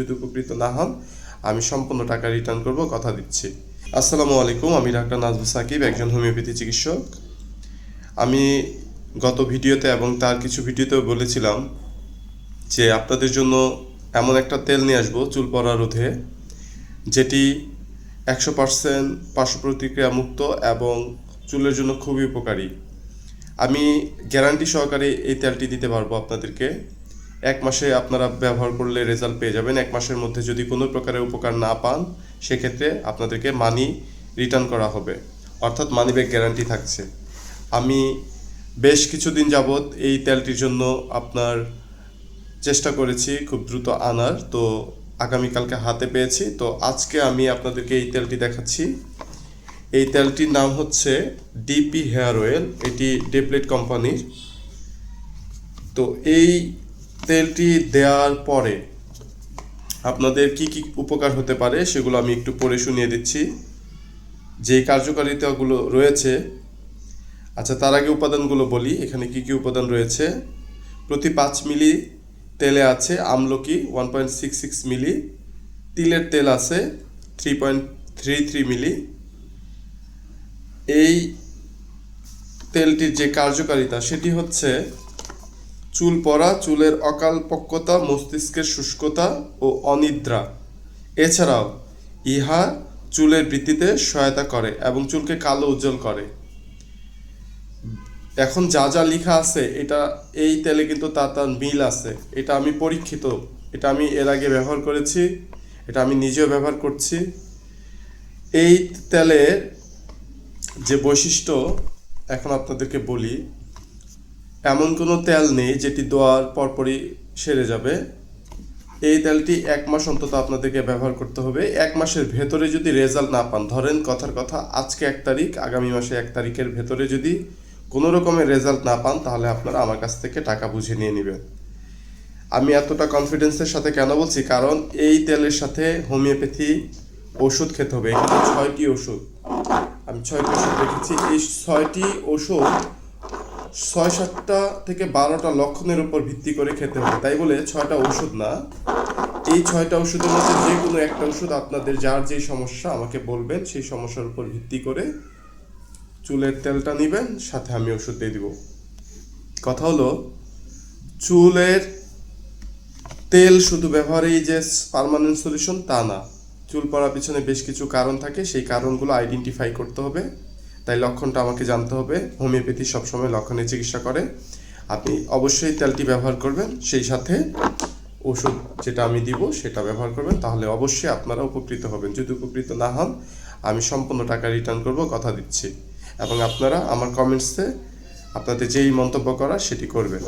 যদি উপকৃত না হন আমি সম্পূর্ণ টাকা রিটার্ন করব, কথা দিচ্ছি। আসসালামু আলাইকুম, আমি ডাক্তার নাজমুল সাকিব, একজন হোমিওপ্যাথি চিকিৎসক। আমি গত ভিডিওতে এবং তার কিছু ভিডিওতেও বলেছিলাম যে আপনাদের জন্য এমন একটা তেল নিয়ে আসবো চুল পড়া রোধে, যেটি 100% পার্শ্ব প্রতিক্রিয়া মুক্ত এবং চুলের জন্য খুবই উপকারী। আমি গ্যারান্টি সহকারে এই তেলটি দিতে পারবো আপনাদেরকে। 1 মাসে আপনারা ব্যবহার করলে রেজাল্ট পেয়ে যাবেন। 1 মাসের মধ্যে যদি কোনো প্রকারের উপকার না পান, সেক্ষেত্রে আপনাদেরকে মানি রিটার্ন করা হবে, অর্থাৎ মানি ব্যাক গ্যারান্টি থাকছে। আমি বেশ কিছুদিন যাবৎ এই তেলটির জন্য আপনার চেষ্টা করেছি খুব দ্রুত আনার, তো আগামীকালকে হাতে পেয়েছি। তো আজকে আমি আপনাদেরকে এই তেলটি দেখাচ্ছি। এই তেলটির নাম হচ্ছে ডিপি হেয়ার অয়েল, এটি ডেপ্লেট কোম্পানির। তো এই তেলটি দেওয়ার পরে আপনাদের কি কি উপকার হতে পারে সেগুলো আমি একটু পড়ে শুনিয়ে দিচ্ছি, যে কার্যকারিতাগুলো রয়েছে। আচ্ছা, তার আগে উপাদানগুলো বলি, এখানে কি কি উপাদান রয়েছে। প্রতি 5 মিলি তেলে আছে আমলকি 1.66 মিলি, তিলের তেল আছে 3.33 মিলি। এই তেলটির যে কার্যকারিতা সেটি হচ্ছে চুল পড়া, চুলের অকালপক্বতা, মস্তিষ্কের শুষ্কতা ও অনিদ্রা। এছাড়াও ইহা চুলের বৃদ্ধিতে সহায়তা করে এবং চুলকে কালো উজ্জ্বল করে। এখন যা যা লেখা আছে এটা এই তেলে কিন্তু তার মিল আছে। এটা আমি পরীক্ষিত, এটা আমি এর আগে ব্যবহার করেছি, এটা আমি নিজেও ব্যবহার করছি। এই তেলের যে বৈশিষ্ট্য এখন আপনাদেরকে বলি, এমন কোনো তেল নেই যেটি দেওয়ার পরপরই সেরে যাবে। এই তেলটি 1 মাস অন্তত আপনাদেরকে ব্যবহার করতে হবে। 1 মাসের ভেতরে যদি রেজাল্ট না পান, ধরেন কথার কথা আজকে 1 তারিখ, আগামী মাসে 1 তারিখের ভেতরে যদি কোনো রকমের রেজাল্ট না পান, তাহলে আপনারা আমার কাছ থেকে টাকা বুঝে নিয়ে নেবেন। আমি এতটা কনফিডেন্সের সাথে কেন বলছি, কারণ এই তেলের সাথে হোমিওপ্যাথি ওষুধ খেতে হবে। এখানে 6টি ওষুধ, আমি 6টি ওষুধ রেখেছি। এই 6টি ওষুধ 6-7টা থেকে 12টা লক্ষণের উপর ভিত্তি করে খেতে হবে, তাই বলে 6টা ওষুধ না। এই 6টা ওষুধের মধ্যে যে কোনো একটা ওষুধ আপনাদের যার যেই সমস্যা আমাকে বলবেন, সেই সমস্যার উপর ভিত্তি করে চুলের তেলটা নেবেন, সাথে আমি ওষুধ দিয়ে দিব। কথা হলো, চুলের তেল শুধু ব্যবহারেই যে পার্মানেন্ট সলিউশন তা না। চুল পড়ার পিছনে বেশ কিছু কারণ থাকে, সেই কারণগুলো আইডেন্টিফাই করতে হবে। তাই লক্ষণটা আমাকে জানতে হবে। হোমিওপ্যাথি সবসময় লক্ষণে চিকিৎসা করে। আপনি অবশ্যই তেলটি ব্যবহার করবেন, সেই সাথে ওষুধ যেটা আমি দিব সেটা ব্যবহার করবেন, তাহলে অবশ্যই আপনারা উপকৃত হবেন। যদি উপকৃত না হন আমি সম্পূর্ণ টাকা রিটার্ন করব, কথা দিচ্ছি। এবং আপনারা আমার কমেন্টসে আপনাদের যেই মন্তব্য করার সেটি করবেন।